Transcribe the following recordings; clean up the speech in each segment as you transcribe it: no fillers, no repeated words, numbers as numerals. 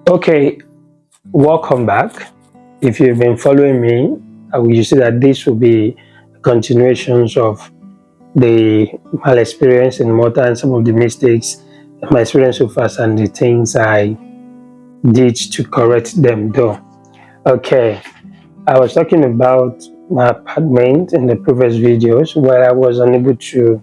Okay, welcome back. If you've been following me, you see that this will be continuations of the my experience in Malta and some of the mistakes, my experience so far, and the things I did to correct them. Though, okay, I was talking about my apartment in the previous videos where I was unable to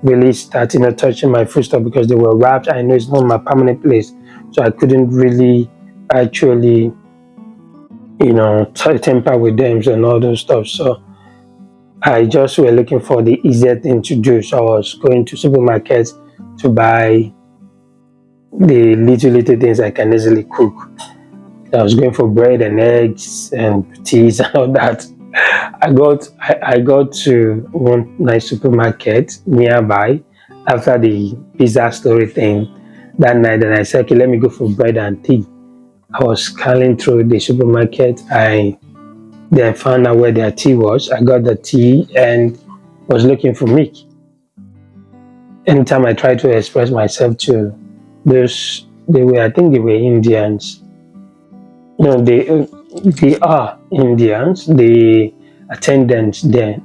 really start, touching my footstuff because they were wrapped. I know it's not my permanent place, so I couldn't really actually temper with them and all those stuff. So I just were looking for the easier thing to do. So I was going to supermarkets to buy the little things I can easily cook. I was going for bread and eggs and teas and all that. I got to one nice supermarket nearby after the pizza story thing that night, and I said, okay, let me go for bread and tea. I was scanning through the supermarket. I then found out where their tea was. I got the tea and was looking for milk. Anytime I tried to express myself to those, I think they were Indians. No, they are Indians. The attendants there.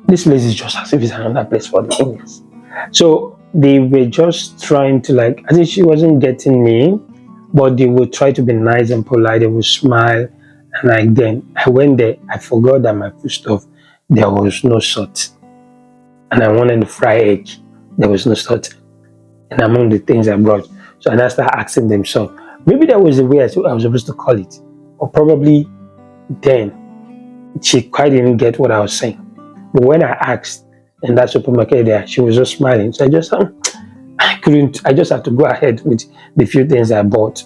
This place is just as if it's another place for the Indians. So they were just trying to I think she wasn't getting me, but they would try to be nice and polite. They would smile. And then I went there, I forgot that my food stuff, there was no salt. And I wanted to fry egg. There was no salt. And among the things I brought. So I started asking them, so maybe that was the way I was supposed to call it. Or probably then she quite didn't get what I was saying. But when I asked in that supermarket there, she was just smiling. So I just had to go ahead with the few things I bought.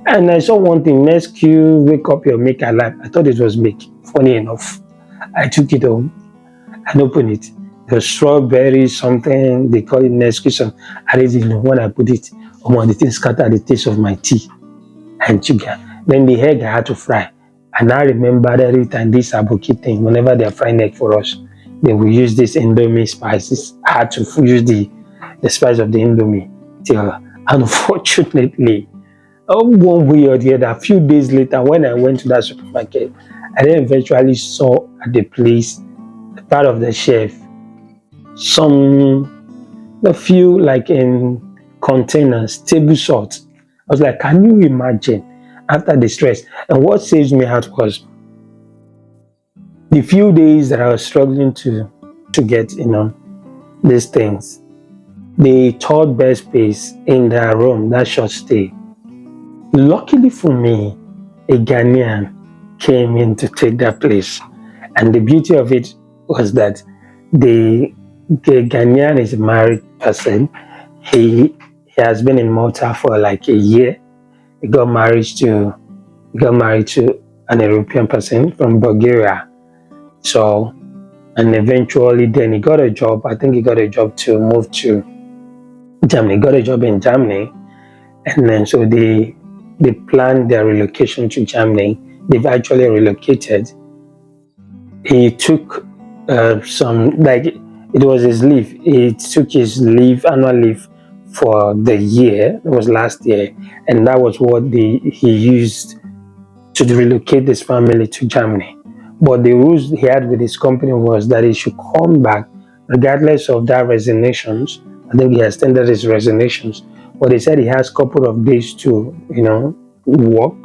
And I saw one thing, Nesque, wake up your make alive. I thought it was make. Funny enough, I took it home and opened it. The strawberry something, they call it Nesque. So I didn't know when I put it, the thing scattered the taste of my tea and sugar. Then the egg I had to fry. And I remember every time this aboki thing, whenever they're frying egg for us, they will use this Indomie spices. I had to use the spice of the Indomie. Till unfortunately, one way or the other, a few days later, when I went to that supermarket, I then eventually saw at the place, part of the shelf, a few in containers, table salt. I was like, can you imagine after the stress? And what saves me out was the few days that I was struggling to get, these things. The third best place in that room, that short stay. Luckily for me, a Ghanaian came in to take that place. And the beauty of it was that the Ghanaian is a married person. He has been in Malta for a year. He got married to an European person from Bulgaria. So, and eventually then he got a job. I think he got a job to move to Germany. He got a job in Germany. And then so they planned their relocation to Germany. They've actually relocated. He took it was his leave. He took his annual leave for the year. It was last year, and that was what he used to relocate his family to Germany. But the rules he had with his company was that he should come back regardless of that resignations. I think he extended his resignations, but he said he has a couple of days to work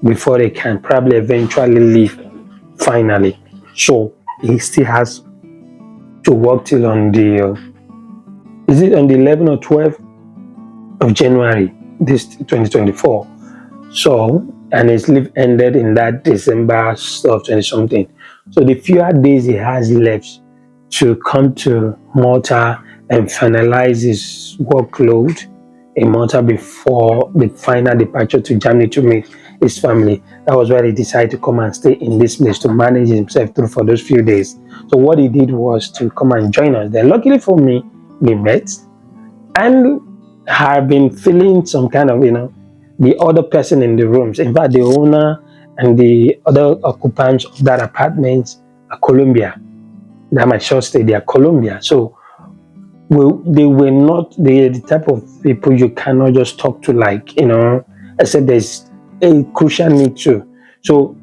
before they can probably eventually leave finally. So he still has to work till on the is it on the 11th or 12th of January this 2024. So, and his leave ended in that December of 20 something. So the fewer days he has left to come to Malta and finalize his workload in Malta before the final departure to Germany to meet his family. That was why he decided to come and stay in this place to manage himself through for those few days. So what he did was to come and join us there. Luckily for me, we met and have been feeling some kind of, the other person in the rooms. In fact, the owner and the other occupants of that apartment are Colombia. That my short stay, they are Colombia. So well, they were not the type of people you cannot just talk to, like, except there's a crucial need to. So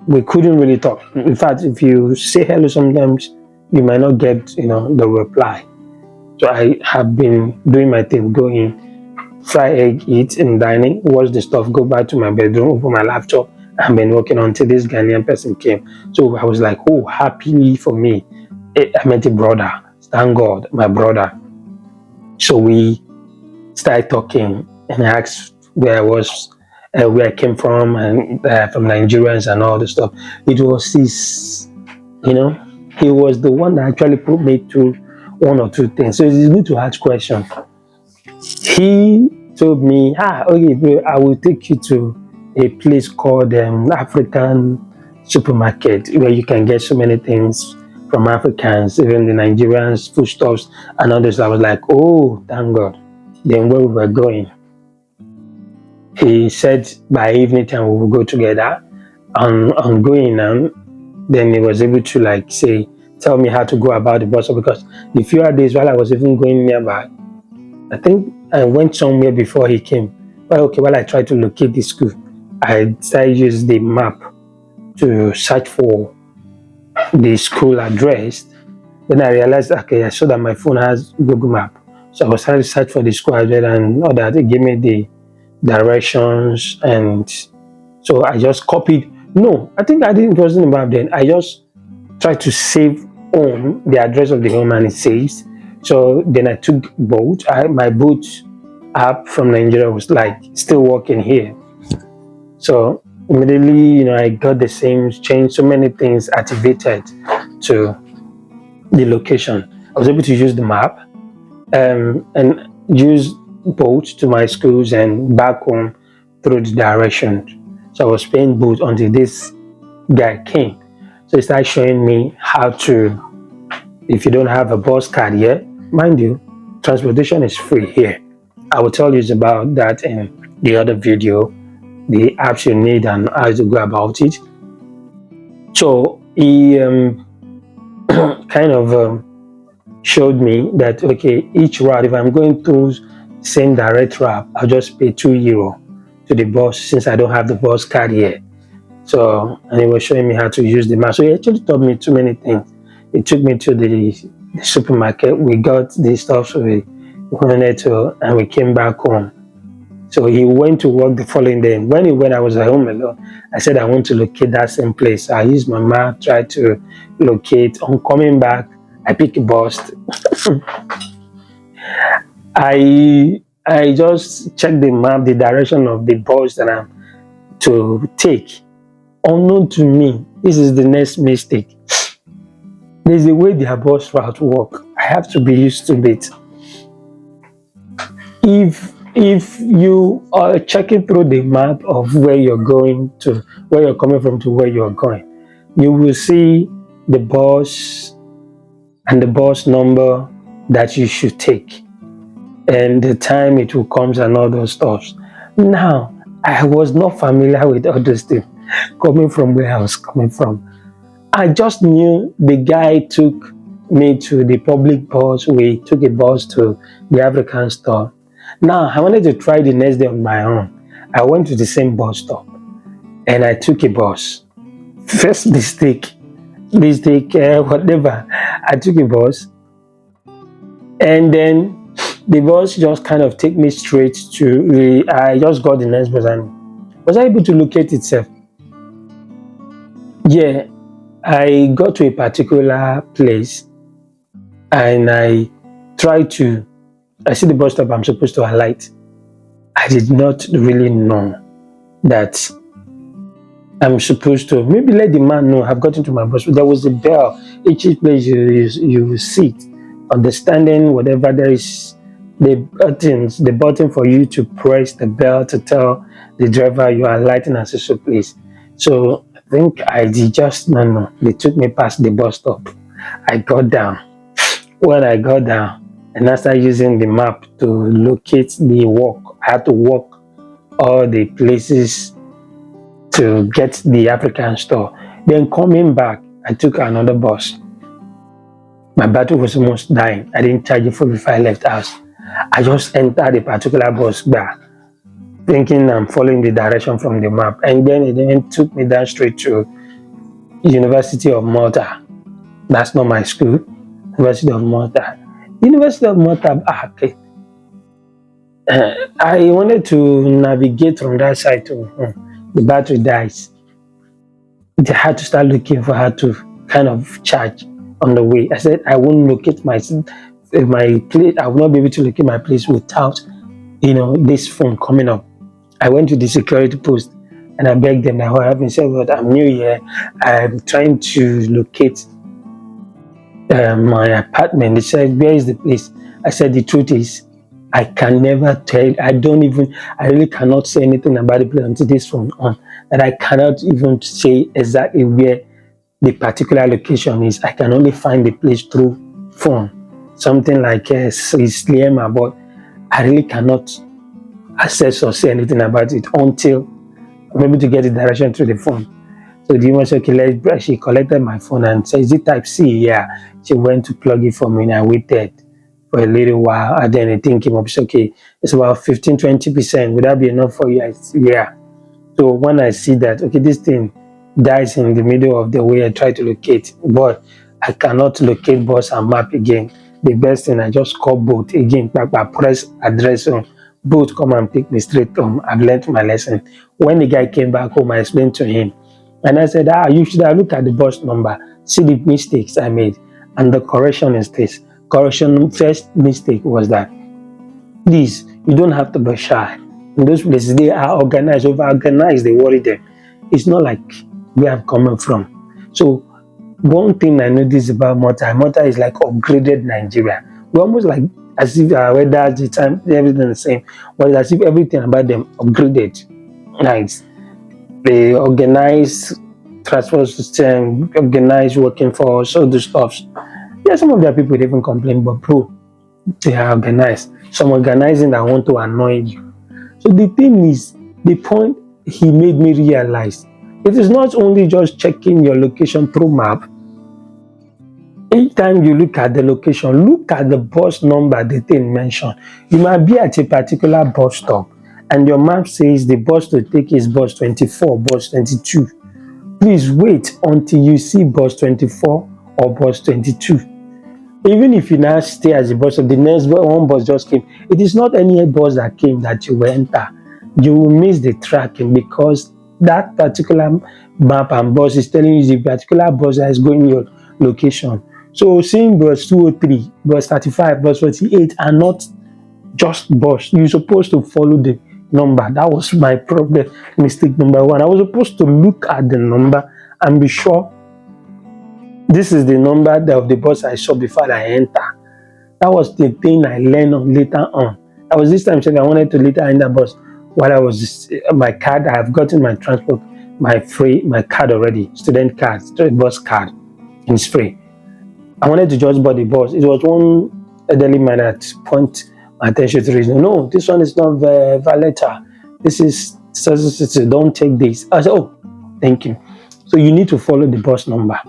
we couldn't really talk. In fact, if you say hello sometimes, you might not get, the reply. So I have been doing my thing, going, fry egg, eat in dining, watch the stuff, go back to my bedroom, open my laptop, and been working until this Ghanaian person came. So I was like, oh, happily for me, I met a brother. Thank God, my brother. So we started talking, and I asked where I was, where I came from, and from Nigerians and all the stuff. It was his, you know, he was the one that actually put me through one or two things. So it's good to ask questions. He told me, okay, bro, I will take you to a place called African supermarket where you can get so many things from Africans, even the Nigerians, foodstuffs, and others. I was like, oh, thank God. Then where we were going, he said by evening time we will go together. On going now, then he was able to like say, tell me how to go about the bus stop, because the few days while I was even going nearby, I think I went somewhere before he came. Well, okay, while I tried to locate the school, I started use the map to search for the school address. Then I realized, okay, I saw that my phone has Google Map. So I was trying to search for the school address and all that. It gave me the directions, and so I just copied. No, I think I didn't. It wasn't the map then. I just tried to save home, the address of the home, and it saves. So then I took boat. My boat app from Nigeria was like still working here. So immediately, I got the same change, so many things activated to the location. I was able to use the map and use boat to my schools and back home through the direction. So I was paying boat until this guy came. So he started showing me how to, if you don't have a bus card yet, mind you, transportation is free here. I will tell you about that in the other video, the apps you need and how to go about it. So he kind of showed me that, okay, each route, if I'm going through same direct route, I'll just pay €2 to the bus since I don't have the bus card yet. So, and he was showing me how to use the map. So he actually taught me too many things. He took me to the supermarket. We got the stuff we wanted to, and we came back home. So he went to work the following day. When he went, I was at home alone. I said I want to locate that same place. I used my map, tried to locate. On coming back, I picked a bus. I just checked the map, the direction of the bus that I'm to take. Unknown to me, this is the next mistake. There's a way their bus route work. I have to be used to it. If you are checking through the map of where you're going to, where you're coming from to where you're going, you will see the bus and the bus number that you should take and the time it will come and all those stuff. Now, I was not familiar with all those things coming from where I was coming from. I just knew the guy took me to the public bus. We took a bus to the African store. Now, I wanted to try the next day on my own. I went to the same bus stop and I took a bus. First mistake, whatever. I took a bus and then the bus just kind of take me straight to I just got the next bus and was able to locate itself. Yeah, I got to a particular place and I tried to, I see the bus stop I'm supposed to alight. I did not really know that I'm supposed to maybe let the man know I've gotten to my bus. There was a bell. Each place you sit, understanding whatever there is, the button for you to press the bell to tell the driver you are lighting at a place. So I think I did just no. They took me past the bus stop. I got down. When I got down and I started using the map to locate the walk, I had to walk all the places to get the African store. Then coming back, I took another bus. My battery was almost dying. I didn't charge it full before I left house. I just entered a particular bus bar, thinking I'm following the direction from the map, and then it then took me down straight to University of Malta. That's not my school. University of Malta. University of Malta. Okay. I wanted to navigate from that side to the battery dies. They had to start looking for how to kind of charge on the way. I said I won't locate my place. I will not be able to locate my place without this phone coming up. I went to the security post and I begged them that what happened. Said, "But I'm new here. I'm trying to locate my apartment." They said, "Where is the place?" I said, "The truth is, I can never tell. I really cannot say anything about the place until this phone on. That I cannot even say exactly where the particular location is. I can only find the place through phone, something like Sliema, but I really cannot access or say anything about it until I'm able to get the direction through the phone." So the woman said, "Okay, she collected my phone and said, is it type C?" Yeah. She went to plug it for me and I waited for a little while and then the thing came up. She said, "Okay, it's about 15-20%. Would that be enough for you?" I said, "Yeah." So when I see that, okay, this thing dies in the middle of the way I try to locate, but I cannot locate bus and map again. The best thing, I just call both again, I press address on both, come and pick me straight home. I've learned my lesson. When the guy came back home, I explained to him. And I said, you should have looked at the bus number, see the mistakes I made. And the correction is this. Correction first mistake was that, please, you don't have to be shy. In those places, they are organized, over organized, they worry them. It's not like where I'm coming from. So one thing I noticed about Malta is like upgraded Nigeria. We're almost like as if whether the time everything the same, but it's as if everything about them upgraded. Nice. They organize transport system, organize working force, all the stuff. Yeah, some of their people they even complain, but bro, they are organized. Some organizing that want to annoy you. So the thing is, the point he made me realize, it is not only just checking your location through map. Anytime you look at the location, look at the bus number the thing mentioned. You might be at a particular bus stop and your map says the bus to take is bus 24, bus 22. Please wait until you see bus 24 or bus 22. Even if you now stay as a bus stop, the next one bus just came. It is not any bus that came that you will enter. You will miss the tracking because that particular map and bus is telling you the particular bus that is going your location. So seeing bus 203, bus 35, bus 48 are not just bus. You're supposed to follow the number. That was my problem. Mistake number one. I was supposed to look at the number and be sure this is the number of the bus I saw before I enter. That was the thing I learned on later on. I was this time saying I wanted to later enter bus while I was my card. I have gotten my transport, my card already, student card, student bus card, and it's free. I wanted to just board the bus. It was one elderly man that point my attention to reason. No, this one is not Valeta. This is don't take this. I said, oh, thank you. So you need to follow the bus number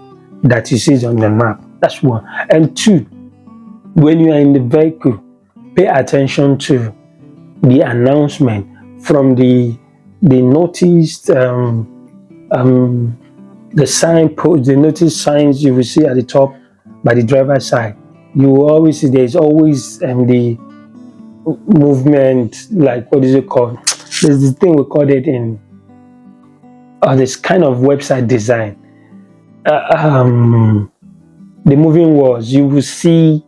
that you see on the map. That's one. And two, when you are in the vehicle, pay attention to the announcement from the notice, the signpost, the notice signs you will see at the top by the driver's side. You will always see there's always the movement, like what is it called? There's this thing we call it in this kind of website design. The moving walls, you will see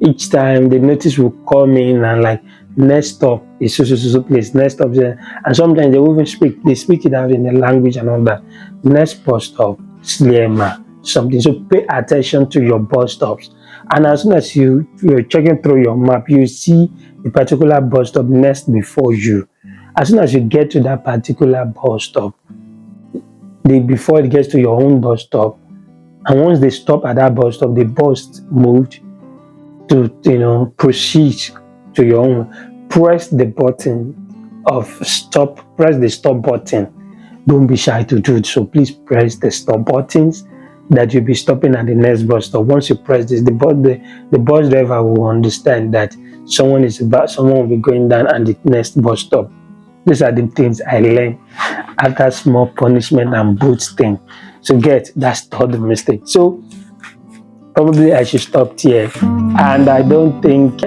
each time the notice will come in and like next stop is so place, next stop there. And sometimes they will even speak it out in the language and all that. Next bus stop, Slema, something. So pay attention to your bus stops. And as soon as you're checking through your map, you see the particular bus stop next before you. As soon as you get to that particular bus stop, before it gets to your own bus stop, and once they stop at that bus stop, the bus moved to proceed to your own. Press the button of stop. Press the stop button. Don't be shy to do it. So please press the stop buttons. that you'll be stopping at the next bus stop. Once you press this, the bus driver will understand that someone will be going down at the next bus stop. These are the things I learned after small punishment and boots thing. So that's not the mistake. So probably I should stop here. And I don't think